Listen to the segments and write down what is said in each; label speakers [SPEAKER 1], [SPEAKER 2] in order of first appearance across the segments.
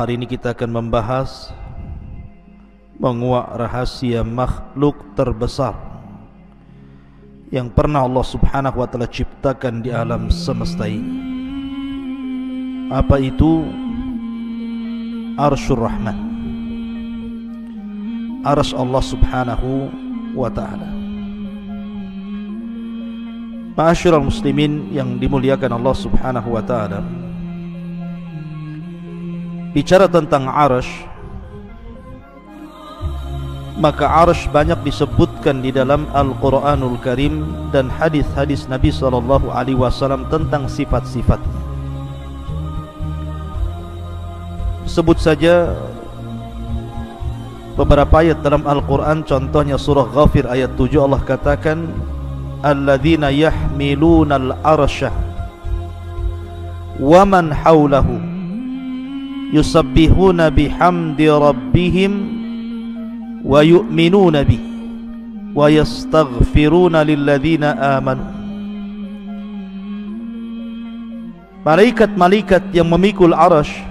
[SPEAKER 1] hari ini kita akan membahas menguak rahasia makhluk terbesar yang pernah Allah Subhanahu wa Ta'ala ciptakan di alam semesta ini. Apa itu? Arsyur Rahman, arsy Allah Subhanahu wa Ta'ala. Ma'asyiral muslimin yang dimuliakan Allah Subhanahu wa Ta'ala, bicara tentang arsy, maka arsy banyak disebutkan di dalam Al-Quranul Karim dan hadis-hadis Nabi SAW tentang sifat-sifatnya. Sebut saja beberapa ayat dalam Al-Quran, contohnya surah Ghafir ayat 7, Allah katakan alladzina yahmilunal arsya wa man hawlahu yusabbihuna bihamdi rabbihim wa yu'minuna bih wa yastaghfiruna lilladzina amanu. Malaikat-malaikat yang memikul arsy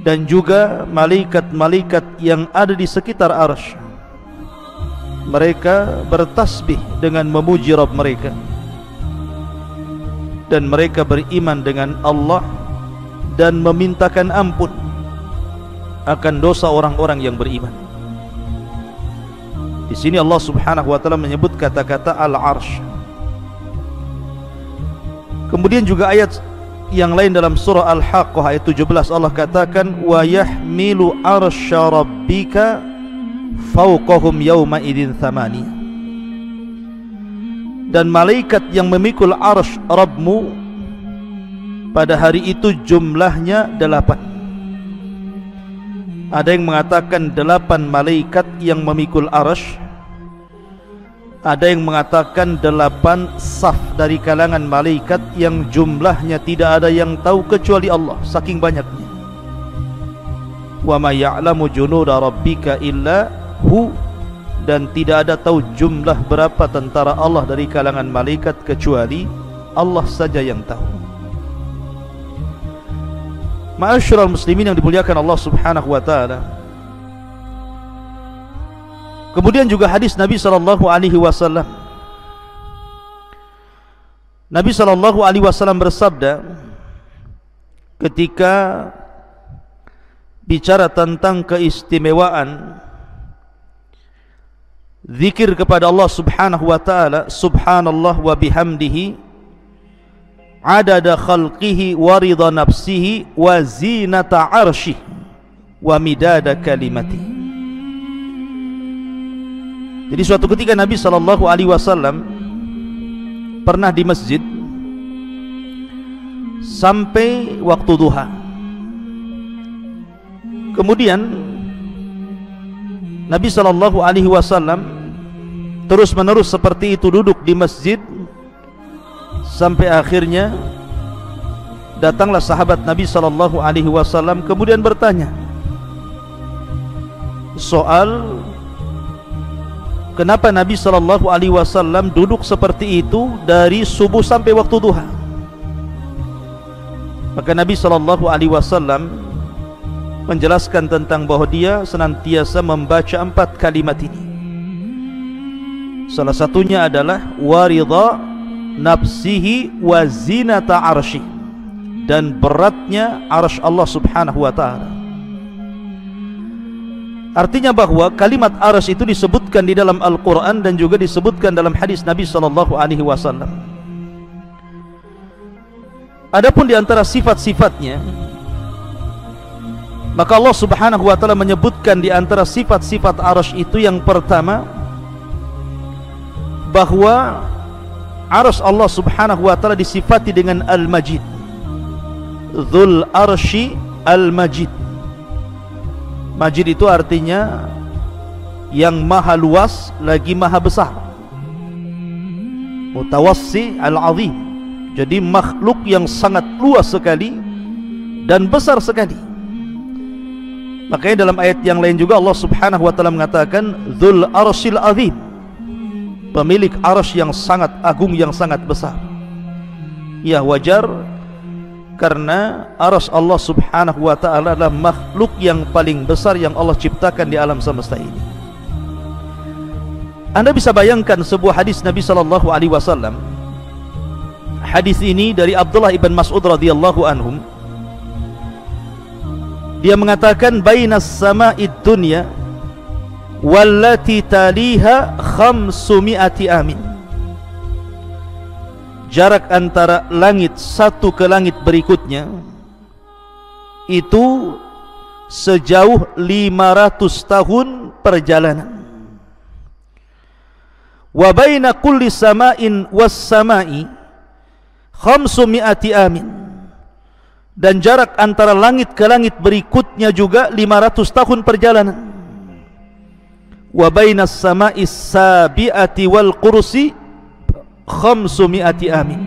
[SPEAKER 1] dan juga malaikat-malaikat yang ada di sekitar arsy, mereka bertasbih dengan memuji Rabb mereka, dan mereka beriman dengan Allah dan memintakan ampun akan dosa orang-orang yang beriman. Di sini Allah Subhanahu wa Ta'ala menyebut kata-kata al-arsy. Kemudian juga ayat yang lain dalam surah Al-Haqqah ayat 17, Allah katakan wa yahmilu arsya rabbika fawqahum yawma idzin thamaniyah. Dan malaikat yang memikul arsy Rabbmu pada hari itu jumlahnya 8. Ada yang mengatakan 8 malaikat yang memikul arsy, ada yang mengatakan 8 saf dari kalangan malaikat yang jumlahnya tidak ada yang tahu kecuali Allah, saking banyaknya. Wa ma ya'lamu junuda rabbika illa hu, dan tidak ada tahu jumlah berapa tentara Allah dari kalangan malaikat kecuali Allah saja yang tahu. Ma'asyiral muslimin yang dimuliakan Allah Subhanahu wa Ta'ala, kemudian juga hadis Nabi SAW. Nabi SAW bersabda ketika bicara tentang keistimewaan zikir kepada Allah Subhanahu wa Ta'ala, subhanallah wa bihamdihi adada khalqihi wa ridha nafsihi wa zinata arshih wa midada kalimatihi. Jadi suatu ketika Nabi SAW pernah di masjid sampai waktu duha. Kemudian Nabi SAW terus menerus seperti itu duduk di masjid sampai akhirnya datanglah sahabat Nabi SAW kemudian bertanya soal kenapa Nabi SAW duduk seperti itu dari subuh sampai waktu duha. Maka Nabi SAW menjelaskan tentang bahwa dia senantiasa membaca 4 kalimat ini. Salah satunya adalah waridha nafsihi wa zinata arshih, dan beratnya arsy Allah Subhanahu wa Ta'ala. Artinya bahwa kalimat arsy itu disebutkan di dalam Al-Quran dan juga disebutkan dalam hadis Nabi SAW. Adapun di antara sifat-sifatnya, maka Allah Subhanahu wa Ta'ala menyebutkan di antara sifat-sifat arsy itu yang pertama, bahwa arsy Allah Subhanahu wa Ta'ala disifati dengan Al-Majid, Dzul Arsy Al-Majid. Majid itu artinya yang maha luas lagi maha besar, Mutawassi Al-Azim. Jadi makhluk yang sangat luas sekali dan besar sekali. Makanya dalam ayat yang lain juga Allah Subhanahu wa Ta'ala mengatakan Dzul Arsyil Azim, pemilik arsy yang sangat agung, yang sangat besar. Ya, wajar karena arsy Allah subhanahu wa ta'ala adalah makhluk yang paling besar yang Allah ciptakan di alam semesta ini. Anda bisa bayangkan sebuah hadis Nabi sallallahu alaihi wasallam. Hadis ini dari Abdullah ibn Mas'ud radhiyallahu anhum. Dia mengatakan bainas sama'id dunya wallati taliha 500 amin. Jarak antara langit satu ke langit berikutnya itu sejauh 500 tahun perjalanan. Wa baina kulli sama'in was sama'i 500 amin. Dan jarak antara langit ke langit berikutnya juga 500 tahun perjalanan. Wa bainas sama'is sabi'ati wal kursi 500 amin.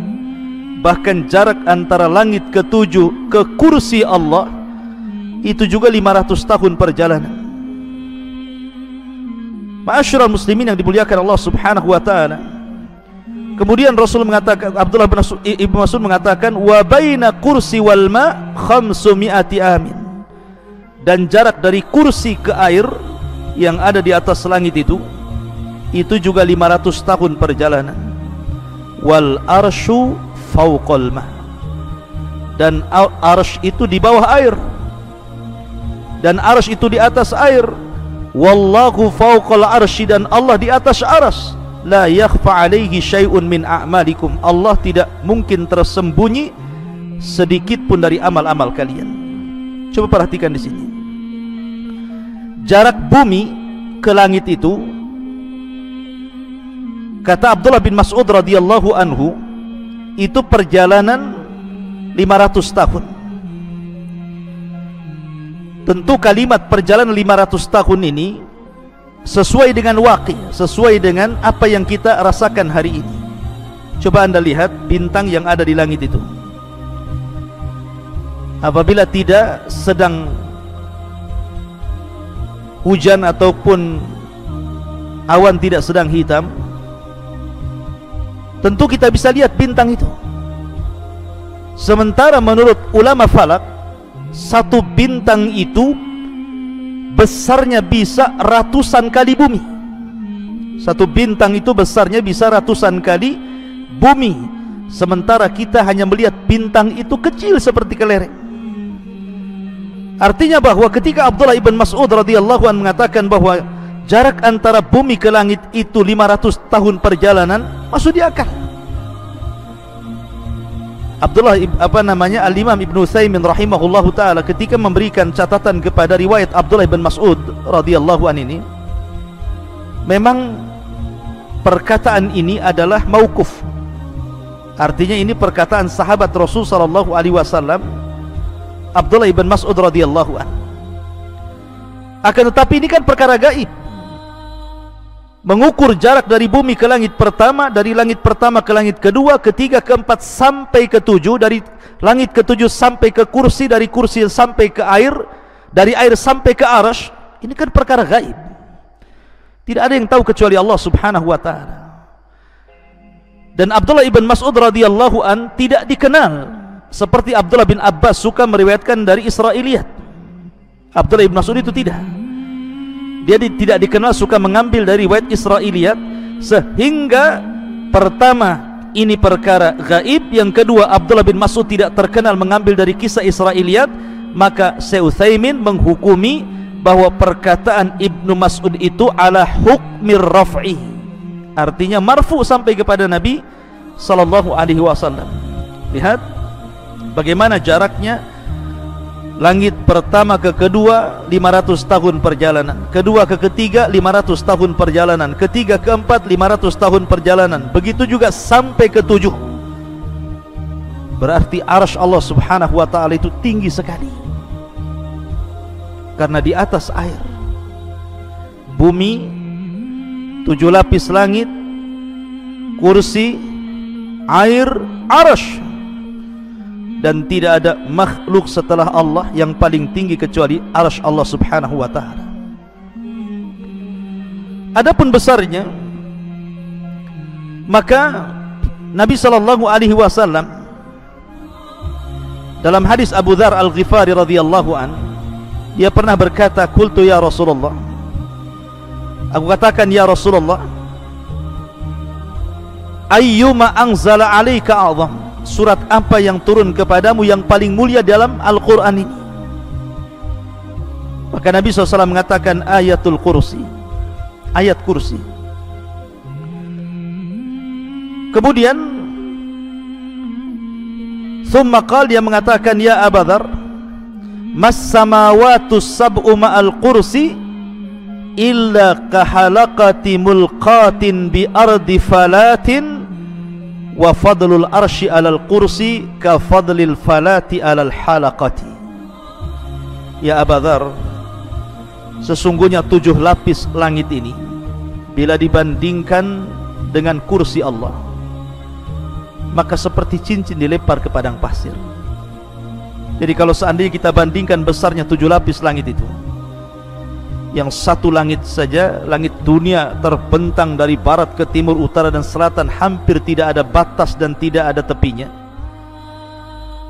[SPEAKER 1] Bahkan jarak antara langit ke-7 ke kursi Allah itu juga 500 tahun perjalanan. Ma'asyiral muslimin yang dimuliakan Allah subhanahu wa ta'ala. Kemudian Rasul mengatakan, Abdullah bin Ibnu Mas'ud mengatakan, wa baina kursi wal ma 500 amin. Dan jarak dari kursi ke air yang ada di atas langit itu juga 500 tahun perjalanan. Wal arsyu fawqal ma. Dan arsy itu di bawah air. Dan arsy itu di atas air. Wallahu fawqal arsy, dan Allah di atas arsy. La yakhfa alaihi syai'un min a'malikum. Allah tidak mungkin tersembunyi sedikit pun dari amal-amal kalian. Coba perhatikan di sini. Jarak bumi ke langit itu, kata Abdullah bin Mas'ud radhiyallahu anhu, itu perjalanan 500 tahun. Tentu kalimat perjalanan 500 tahun ini sesuai dengan waqi', sesuai dengan apa yang kita rasakan hari ini. Coba Anda lihat bintang yang ada di langit itu. Apabila tidak sedang hujan ataupun awan tidak sedang hitam, tentu kita bisa lihat bintang itu. Sementara menurut ulama falak, satu bintang itu besarnya bisa ratusan kali bumi. Satu bintang itu besarnya bisa ratusan kali bumi. Sementara kita hanya melihat bintang itu kecil seperti kelereng. Artinya bahwa ketika Abdullah ibn Mas'ud radhiyallahu anhu mengatakan bahwa jarak antara bumi ke langit itu 500 tahun perjalanan, masuk di akal. Abdullah Al-Imam Ibnu Utsaimin rahimahullahu taala ketika memberikan catatan kepada riwayat Abdullah bin Mas'ud radhiyallahu an ini, memang perkataan ini adalah mauquf. Artinya ini perkataan sahabat Rasul sallallahu alaihi wasallam, Abdullah bin Mas'ud radhiyallahu an. Akan tetapi ini kan perkara gaib. Mengukur jarak dari bumi ke langit pertama, dari langit pertama ke langit kedua, ketiga, keempat sampai ketujuh, dari langit ketujuh sampai ke kursi, dari kursi sampai ke air, dari air sampai ke arsy. Ini kan perkara gaib. Tidak ada yang tahu kecuali Allah subhanahu wa ta'ala. Dan Abdullah ibn Mas'ud radhiyallahu an tidak dikenal seperti Abdullah bin Abbas suka meriwayatkan dari Israiliyat. Abdullah ibn Mas'ud itu tidak. Dia tidak dikenal suka mengambil dari riwayat Israiliyat, sehingga pertama ini perkara gaib, yang kedua Abdullah bin Mas'ud tidak terkenal mengambil dari kisah Israiliyat, maka Syekh Utsaimin menghukumi bahwa perkataan Ibnu Mas'ud itu ala hukmir raf'i, artinya marfu sampai kepada Nabi sallallahu alaihi wasallam. Lihat bagaimana jaraknya. Langit pertama ke kedua 500 tahun perjalanan, kedua ke ketiga 500 tahun perjalanan, ketiga ke empat 500 tahun perjalanan, begitu juga sampai ke 7. Berarti arsy Allah subhanahu wa ta'ala itu tinggi sekali, karena di atas air. Bumi 7 lapis langit, kursi, air, arsy. Dan tidak ada makhluk setelah Allah yang paling tinggi kecuali arsy Allah subhanahu wa ta'ala. Adapun besarnya, maka Nabi sallallahu alaihi wasallam Dalam hadis Abu Dzar Al-Ghifari radhiyallahu an, dia pernah berkata, "Qultu ya Rasulullah." Aku katakan, "Ya Rasulullah, ayyuma anzala 'alaika a'zam?" Surat apa yang turun kepadamu yang paling mulia dalam Al-Qur'an ini? Maka Nabi SAW mengatakan, ayatul kursi, ayat kursi. Kemudian thumma qala, dia mengatakan, "Ya Abu Dzar, mas samawatu sab'u ma'al kursi illa kahalaqati mulqatin bi ardi falatin wa fadlul arsy alal kursi ka fadlil falati alal halaqati." Ya Abu Dzar, sesungguhnya 7 lapis langit ini bila dibandingkan dengan kursi Allah, maka seperti cincin dilempar ke padang pasir. Jadi kalau seandainya kita bandingkan besarnya 7 lapis langit itu, yang satu langit saja, langit dunia terbentang dari barat ke timur, utara dan selatan, hampir tidak ada batas dan tidak ada tepinya.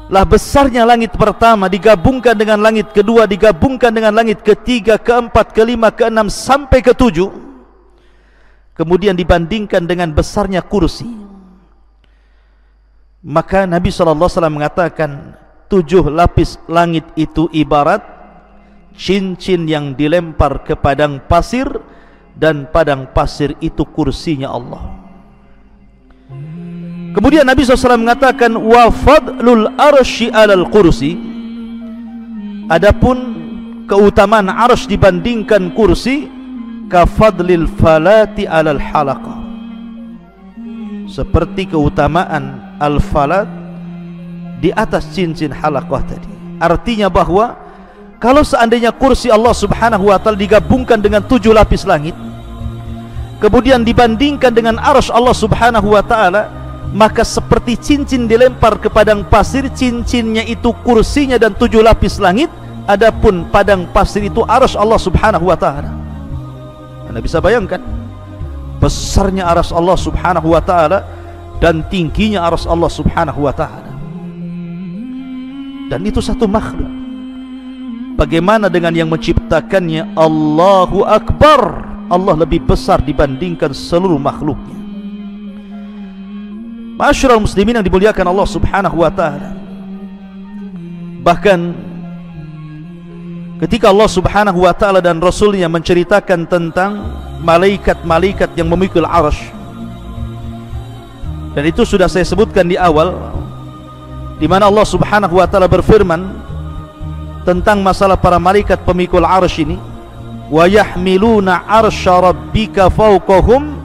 [SPEAKER 1] Lah besarnya langit pertama digabungkan dengan langit kedua, digabungkan dengan langit ketiga, keempat, kelima, keenam sampai ke-7, kemudian dibandingkan dengan besarnya kursi, maka Nabi SAW mengatakan 7 lapis langit itu ibarat cincin yang dilempar ke padang pasir, dan padang pasir itu kursinya Allah. Kemudian Nabi SAW mengatakan, wa fadlul arsy alal kursi, adapun keutamaan arsy dibandingkan kursi, ka fadlil falati alal halaqah, seperti keutamaan al-falat di atas cincin halaqah tadi. Artinya bahwa kalau seandainya kursi Allah Subhanahu wa ta'ala digabungkan dengan 7 lapis langit, kemudian dibandingkan dengan arsy Allah Subhanahu wa ta'ala, maka seperti cincin dilempar ke padang pasir, cincinnya itu kursinya dan 7 lapis langit, adapun padang pasir itu arsy Allah Subhanahu wa ta'ala. Anda bisa bayangkan besarnya arsy Allah Subhanahu wa ta'ala dan tingginya arsy Allah Subhanahu wa ta'ala. Dan itu satu makhluk. Bagaimana dengan yang menciptakannya? Allahu Akbar, Allah lebih besar dibandingkan seluruh makhluknya. Ma'asyiral muslimin yang dimuliakan Allah Subhanahu wa ta'ala, bahkan ketika Allah Subhanahu wa ta'ala dan Rasulnya menceritakan tentang malaikat-malaikat yang memikul arsy, dan itu sudah saya sebutkan di awal, di mana Allah Subhanahu wa ta'ala berfirman tentang masalah para malaikat pemikul arsy ini, wa yahmiluna arsya rabbika fawqahum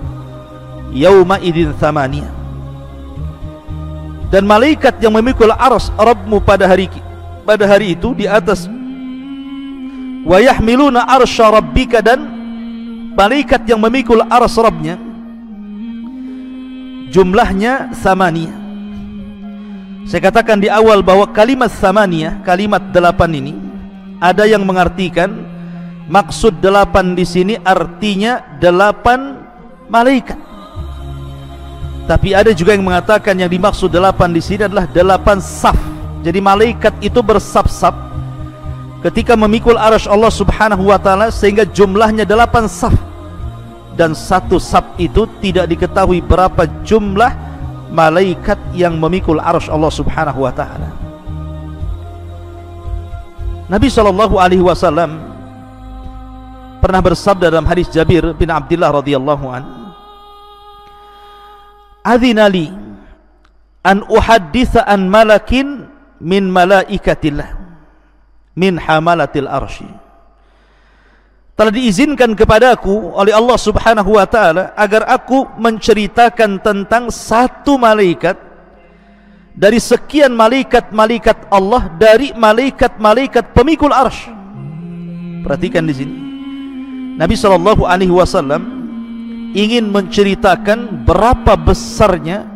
[SPEAKER 1] yauma idzin thamaniyah. Dan malaikat yang memikul arsy Rabbmu pada hari itu di atas, wa yahmiluna arsya rabbika, dan malaikat yang memikul arsy Rabbnya jumlahnya thamaniyah. Saya katakan di awal bahwa kalimat thamaniyah, kalimat 8 ini, ada yang mengartikan maksud 8 di sini artinya 8 malaikat. Tapi ada juga yang mengatakan yang dimaksud 8 di sini adalah 8 saf. Jadi malaikat itu bersaf-saf ketika memikul arsy Allah Subhanahu wa ta'ala, sehingga jumlahnya 8 saf. Dan satu saf itu tidak diketahui berapa jumlah malaikat yang memikul arsy Allah Subhanahu wa ta'ala. Nabi SAW pernah bersabda dalam hadis Jabir bin Abdullah radhiyallahu an, "Adzina li an uhadditsa an malakin min malaikatillah min hamalatil arsy." Telah diizinkan kepadaku oleh Allah Subhanahu wa ta'ala agar aku menceritakan tentang satu malaikat dari sekian malaikat-malaikat Allah, dari malaikat-malaikat pemikul arsy. Perhatikan di sini, Nabi SAW ingin menceritakan berapa besarnya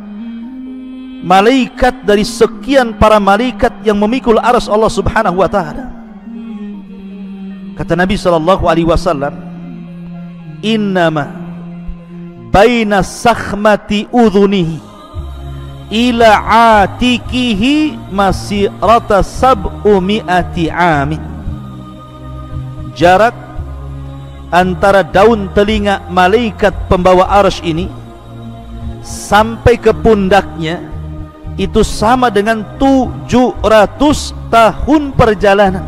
[SPEAKER 1] malaikat dari sekian para malaikat yang memikul arsy Allah Subhanahu wa ta'ala. Kata Nabi SAW, "Innama baina sakhmati udhunihi ila atikihi masirata sab'umi'ati amin. Jarak antara daun telinga malaikat pembawa arsy ini sampai ke pundaknya itu sama dengan 700 tahun perjalanan.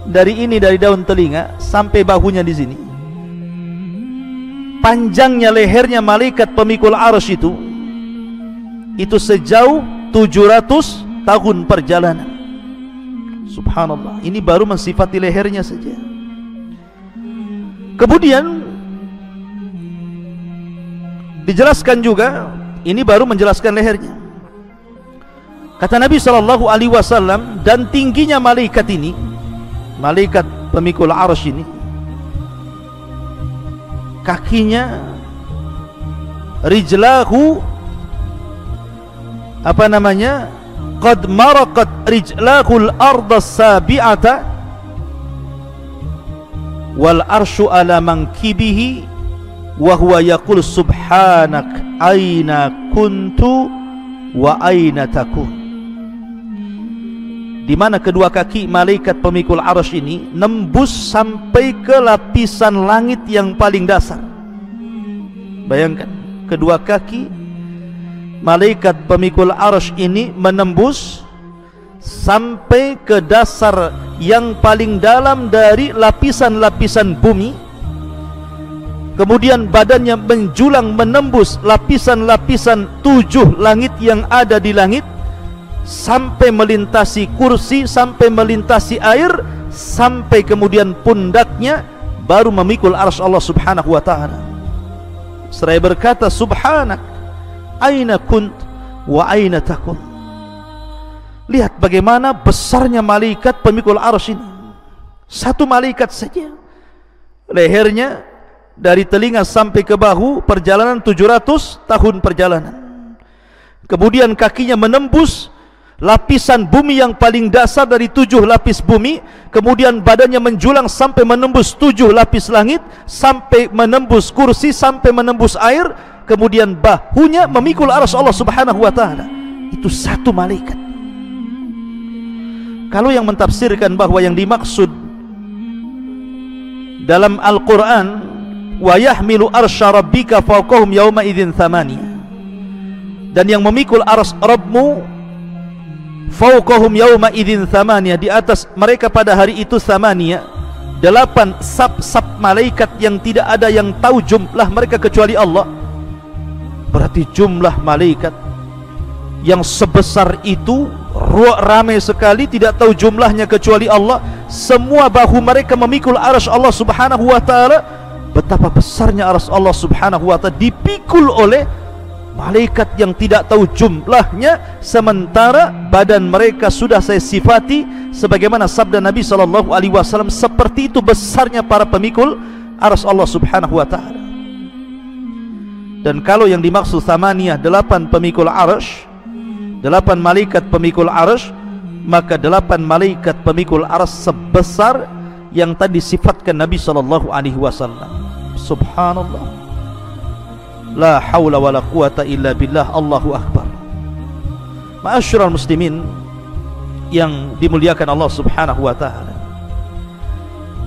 [SPEAKER 1] Dari daun telinga sampai bahunya di sini. Panjangnya lehernya malaikat pemikul arsy itu sejauh 700 tahun perjalanan. Subhanallah, ini baru mensifati lehernya saja. Kemudian dijelaskan juga, ini baru menjelaskan lehernya. Kata Nabi SAW, dan tingginya malaikat ini, malaikat pemikul arsy ini, kakinya, rijlahu, qad maraqat rijlahul arda sabi'ata wal arsyu ala mankibihi wa huwa yaqul subhanak aina kuntu wa aina takun. Di mana kedua kaki malaikat pemikul arsy ini nembus sampai ke lapisan langit yang paling dasar. Bayangkan, kedua kaki malaikat pemikul arsy ini menembus sampai ke dasar yang paling dalam dari lapisan-lapisan bumi. Kemudian badannya menjulang menembus lapisan-lapisan 7 langit yang ada di langit, sampai melintasi kursi, sampai melintasi air, sampai kemudian pundaknya baru memikul arsy Allah Subhanahu wa ta'ala. Seraya berkata, subhanak aina kunt wa aina takun. Lihat bagaimana besarnya malaikat pemikul arsy ini. Satu malaikat saja, lehernya dari telinga sampai ke bahu, perjalanan 700 tahun perjalanan. Kemudian kakinya menembus lapisan bumi yang paling dasar dari 7 lapis bumi. Kemudian badannya menjulang sampai menembus 7 lapis langit, sampai menembus kursi, sampai menembus air. Kemudian bahunya memikul arsy Allah Subhanahu wa ta'ala. Itu satu malaikat. Kalau yang mentafsirkan bahwa yang dimaksud dalam Al-Quran, wa yahmilu arsya rabbika fawqahum yawma idzin thamaniyah, dan yang memikul arsy Rabbmu fawqahum yawma idzin thamaniyah, di atas mereka pada hari itu thamaniyah, 8 sab-sab malaikat yang tidak ada yang tahu jumlah mereka kecuali Allah. Berarti jumlah malaikat yang sebesar itu ramai sekali, tidak tahu jumlahnya kecuali Allah. Semua bahu mereka memikul arsy Allah Subhanahu wa ta'ala. Betapa besarnya arsy Allah Subhanahu wa ta'ala dipikul oleh malaikat yang tidak tahu jumlahnya, sementara badan mereka sudah saya sifati sebagaimana sabda Nabi SAW, seperti itu besarnya para pemikul arsy Allah Subhanahu wa ta'ala. Dan kalau yang dimaksud thamaniyah, 8 pemikul arsy, 8 malaikat pemikul arsy, maka 8 malaikat pemikul arsy sebesar yang tadi sifatkan Nabi SAW. Subhanallah, la haula wala quwata illa billah. Allahu akbar. Ma'asyiral muslimin yang dimuliakan Allah Subhanahu wa ta'ala,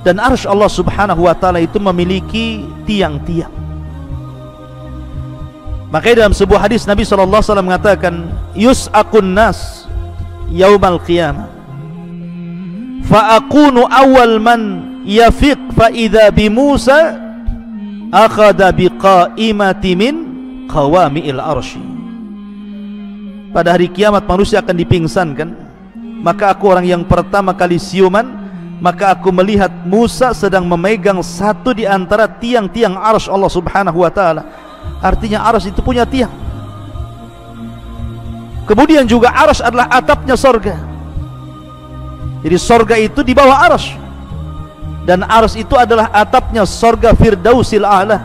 [SPEAKER 1] dan arsy Allah Subhanahu wa ta'ala itu memiliki tiang-tiang. Makanya dalam sebuah hadis Nabi SAW mengatakan, yus'akun nas yaumal qiyamah fa'akunu awal man yafiq fa'idha bi Musa akhadha biqaimati min qawami'il arsy. Pada hari kiamat manusia akan dipingsankan, maka aku orang yang pertama kali siuman, maka aku melihat Musa sedang memegang satu di antara tiang-tiang arsy Allah Subhanahu wa ta'ala. Artinya arsy itu punya tiang. Kemudian juga arsy adalah atapnya sorga. Jadi sorga itu di bawah arsy, dan arsy itu adalah atapnya sorga Firdausil A'la.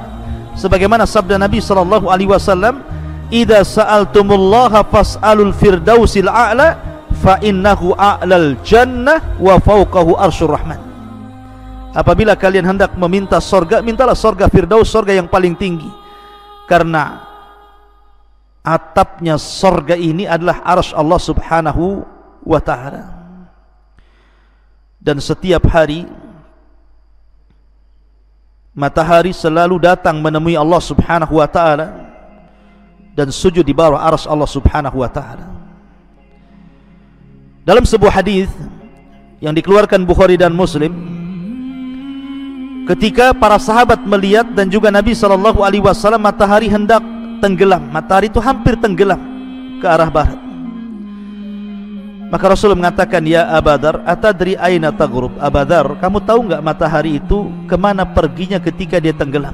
[SPEAKER 1] Sebagaimana sabda Nabi SAW, idza sa'altumullaha fas'alul Firdausil A'la fa innahu a'lal jannah wa fawqahu arsyur rahman. Apabila kalian hendak meminta sorga, mintalah sorga Firdaus, sorga yang paling tinggi, karena atapnya sorga ini adalah arsy Allah subhanahu wa ta'ala. Dan setiap hari matahari selalu datang menemui Allah subhanahu wa ta'ala dan sujud di bawah arsy Allah subhanahu wa ta'ala. Dalam sebuah hadis yang dikeluarkan Bukhari dan Muslim, ketika para sahabat melihat dan juga Nabi SAW, matahari hendak tenggelam, matahari itu hampir tenggelam ke arah barat. Maka Rasul mengatakan, ya Abadar, atadri aina taghrub? Abadar, kamu tahu enggak matahari itu kemana perginya ketika dia tenggelam?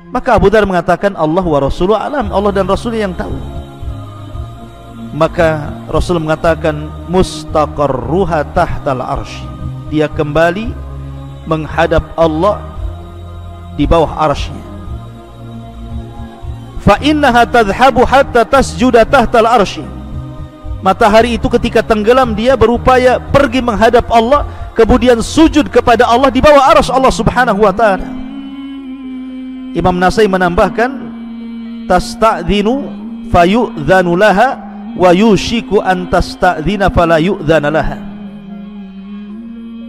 [SPEAKER 1] Maka Abu Dar mengatakan, Allah wa Rasuluh alam, Allah dan Rasulnya yang tahu. Maka Rasul mengatakan, mustaqarruha tahtal arsy, dia kembali menghadap Allah di bawah arsy-Nya. Fa innaha tadhhabu hatta tasjuda tahtal arsy. Matahari itu ketika tenggelam dia berupaya pergi menghadap Allah, kemudian sujud kepada Allah di bawah arsy Allah subhanahu wa ta'ala. Imam Nasai menambahkan, tasta'dhinu fayu'dhanu laha wa yushiku an tasta'dhina fala yu'dhana laha.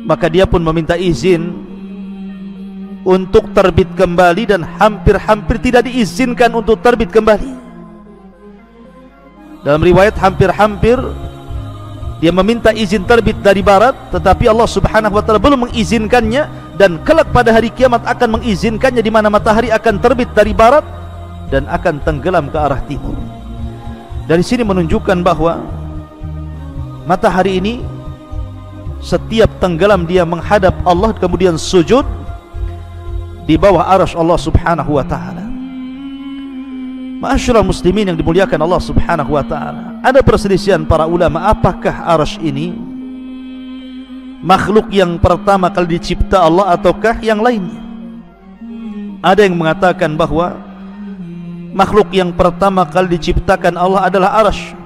[SPEAKER 1] Maka dia pun meminta izin untuk terbit kembali dan hampir-hampir tidak diizinkan untuk terbit kembali. Dalam riwayat hampir-hampir dia meminta izin terbit dari barat, tetapi Allah subhanahu wa ta'ala belum mengizinkannya, dan kelak pada hari kiamat akan mengizinkannya, di mana matahari akan terbit dari barat dan akan tenggelam ke arah timur. Dari sini menunjukkan bahwa matahari ini setiap tenggelam dia menghadap Allah, kemudian sujud di bawah arsy Allah subhanahu wa ta'ala. Ma'asyiral muslimin yang dimuliakan Allah subhanahu wa ta'ala, ada perselisihan para ulama, apakah arsy ini makhluk yang pertama kali dicipta Allah ataukah yang lainnya. Ada yang mengatakan bahwa makhluk yang pertama kali diciptakan Allah adalah arsy,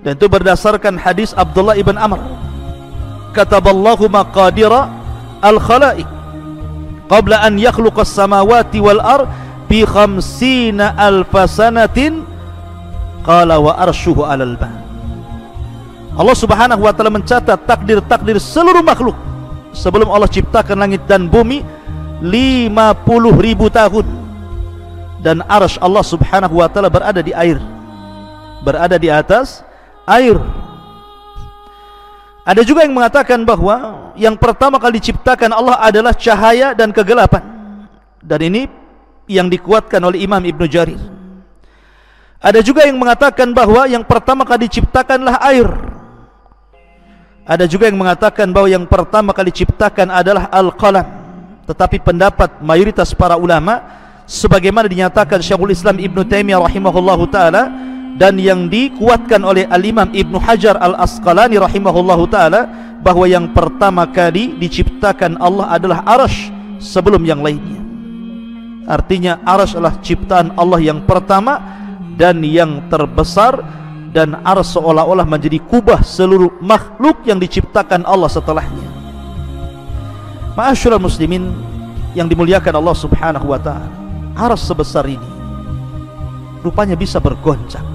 [SPEAKER 1] dan itu berdasarkan hadis Abdullah ibn Amr, kataballahu maqadira al-khalaiq qabla an yakhluqas samawati wal ard bi 50,000 sanatin qala wa arshuhu 'alal ma. Allah subhanahu wa ta'ala mencatat takdir-takdir seluruh makhluk sebelum Allah ciptakan langit dan bumi 50.000 tahun, dan arsy Allah subhanahu wa ta'ala berada di air, berada di atas air. Ada juga yang mengatakan bahwa yang pertama kali diciptakan Allah adalah cahaya dan kegelapan, dan ini yang dikuatkan oleh Imam Ibnu Jarir. Ada juga yang mengatakan bahwa yang pertama kali diciptakanlah air. Ada juga yang mengatakan bahwa yang pertama kali diciptakan adalah al-qalam. Tetapi pendapat mayoritas para ulama, sebagaimana dinyatakan Syekhul Islam Ibnu Taimiyah rahimahullahu ta'ala, dan yang dikuatkan oleh Al-Imam Ibnu Hajar Al-Asqalani rahimahullahu ta'ala, bahwa yang pertama kali diciptakan Allah adalah arsy sebelum yang lainnya. Artinya arsy adalah ciptaan Allah yang pertama dan yang terbesar, dan arsy seolah-olah menjadi kubah seluruh makhluk yang diciptakan Allah setelahnya. Ma'asyiral muslimin yang dimuliakan Allah subhanahu wa ta'ala, arsy sebesar ini rupanya bisa bergoncang.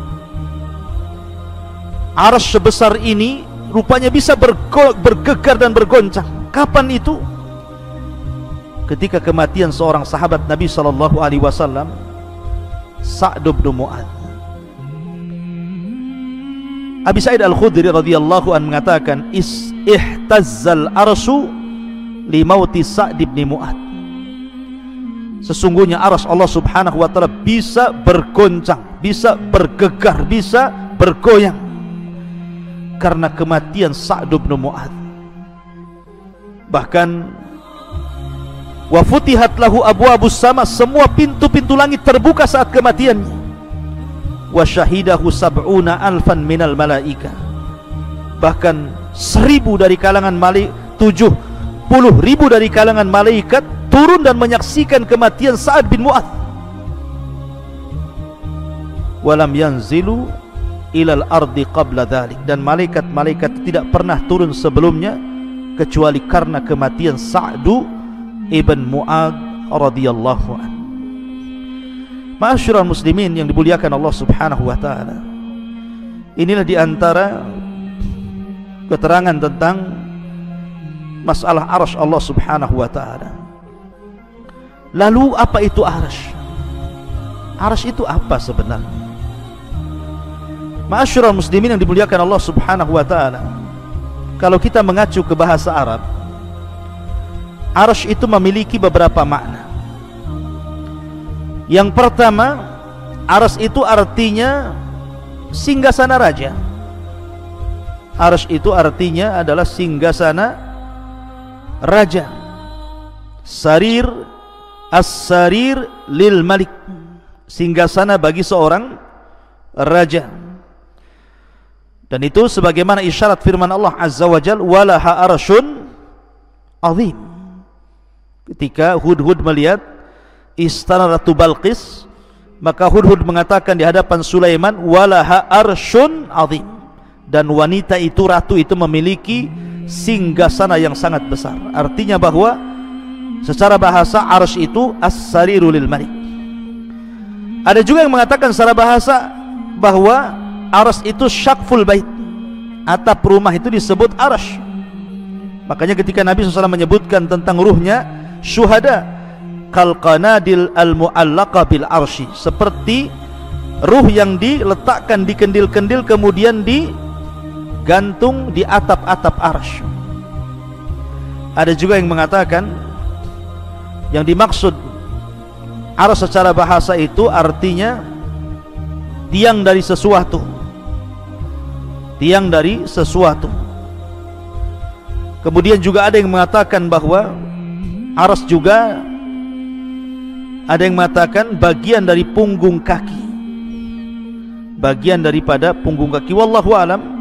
[SPEAKER 1] Arsy sebesar ini rupanya bisa bergegar dan bergoncang. Kapan itu? Ketika kematian seorang sahabat Nabi SAW, Sa'd bin Mu'adz. Abi Sa'id Al-Khudri radhiyallahu anhu mengatakan, ihtazzal arsyu li mauti Sa'd bin Mu'adz. Sesungguhnya arsy Allah subhanahu wa ta'ala bisa bergoncang, bisa bergegar, bisa bergoyang karena kematian Sa'd bin Mu'adz. Bahkan wa futihat lahu abwabus sama, semua pintu-pintu langit terbuka saat kematiannya. Wa syahidahu 70,000 minal malaika, bahkan 1000 dari kalangan malaikat, 70.000 dari kalangan malaikat turun dan menyaksikan kematian Sa'd bin Mu'adz. Walam yanzilu ilal ardi qabla dhalik, dan malaikat-malaikat tidak pernah turun sebelumnya kecuali karena kematian Sa'd ibn Mu'adz radhiyallahu anhu. Ma'asyiral muslimin yang dimuliakan Allah Subhanahu wa taala, inilah di antara keterangan tentang masalah arsy Allah Subhanahu wa taala. Lalu apa itu arsy? Arsy itu apa sebenarnya? Ma'asyiral muslimin yang dimuliakan Allah Subhanahu wa taala, kalau kita mengacu ke bahasa Arab, arsy itu memiliki beberapa makna. Yang pertama, arsy itu artinya singgasana raja. Arsy itu artinya adalah singgasana raja. Sarir, as-sarir lil malik, singgasana bagi seorang raja. Dan itu sebagaimana isyarat firman Allah Azza wa Jalla, walaha arsyun azim. Ketika Hudhud melihat istana Ratu Balqis, maka Hudhud mengatakan di hadapan Sulaiman, walaha arsyun azim, dan wanita itu, ratu itu memiliki singgasana yang sangat besar. Artinya bahwa secara bahasa arsy itu as-sariru lil malik. Ada juga yang mengatakan secara bahasa bahwa arsy itu syaqful bait, atap rumah itu disebut arsy. Makanya ketika Nabi SAW menyebutkan tentang ruhnya syuhada, kal qanadil al mu'allaqa bil arsy, seperti ruh yang diletakkan di kendil-kendil kemudian digantung di atap-atap arsy. Ada juga yang mengatakan yang dimaksud arsy secara bahasa itu artinya tiang dari sesuatu, tiang dari sesuatu. Kemudian juga ada yang mengatakan bahwa arsy juga, ada yang mengatakan bagian dari punggung kaki, bagian daripada punggung kaki, wallahu alam.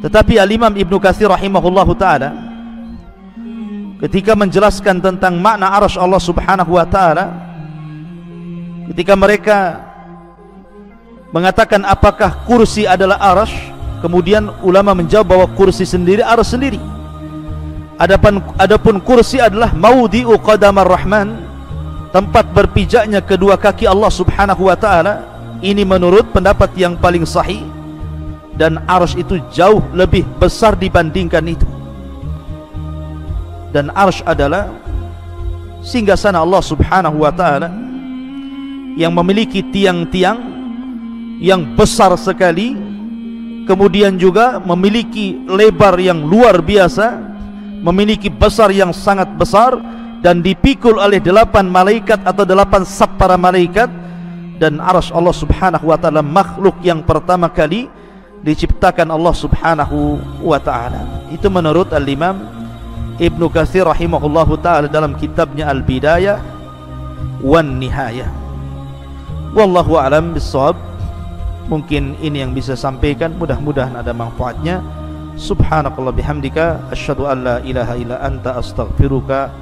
[SPEAKER 1] Tetapi Al-Imam Ibnu Katsir rahimahullahu taala ketika menjelaskan tentang makna arsy Allah Subhanahu wa taala, ketika mereka mengatakan apakah kursi adalah arsy, kemudian ulama menjawab bahwa kursi sendiri arsy sendiri. Adapun kursi adalah maudhi'u qadamar rahman, tempat berpijaknya kedua kaki Allah Subhanahu wa taala. Ini menurut pendapat yang paling sahih, dan arsy itu jauh lebih besar dibandingkan itu. Dan arsy adalah singgasana Allah Subhanahu wa taala yang memiliki tiang-tiang yang besar sekali, kemudian juga memiliki lebar yang luar biasa, memiliki besar yang sangat besar, dan dipikul oleh 8 malaikat atau 8 saf para malaikat. Dan arsy Allah Subhanahu wa taala makhluk yang pertama kali diciptakan Allah Subhanahu wa taala. Itu menurut Al-Imam Ibnu Katsir rahimahullahu taala dalam kitabnya Al-Bidayah wan Nihayah. Wallahu a'lam bissawab. Mungkin ini yang bisa sampaikan, mudah-mudahan ada manfaatnya. Subhanakallah bihamdika, asyhadu an la ilaha illa anta, astaghfiruka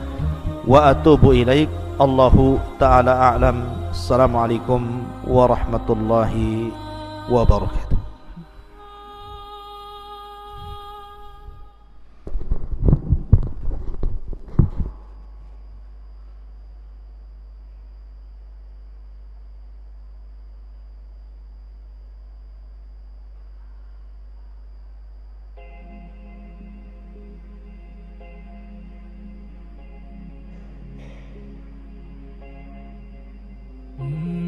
[SPEAKER 1] wa atubu ilaik. Allahu ta'ala a'lam. Assalamualaikum warahmatullahi wabarakatuh.
[SPEAKER 2] Mm-hmm.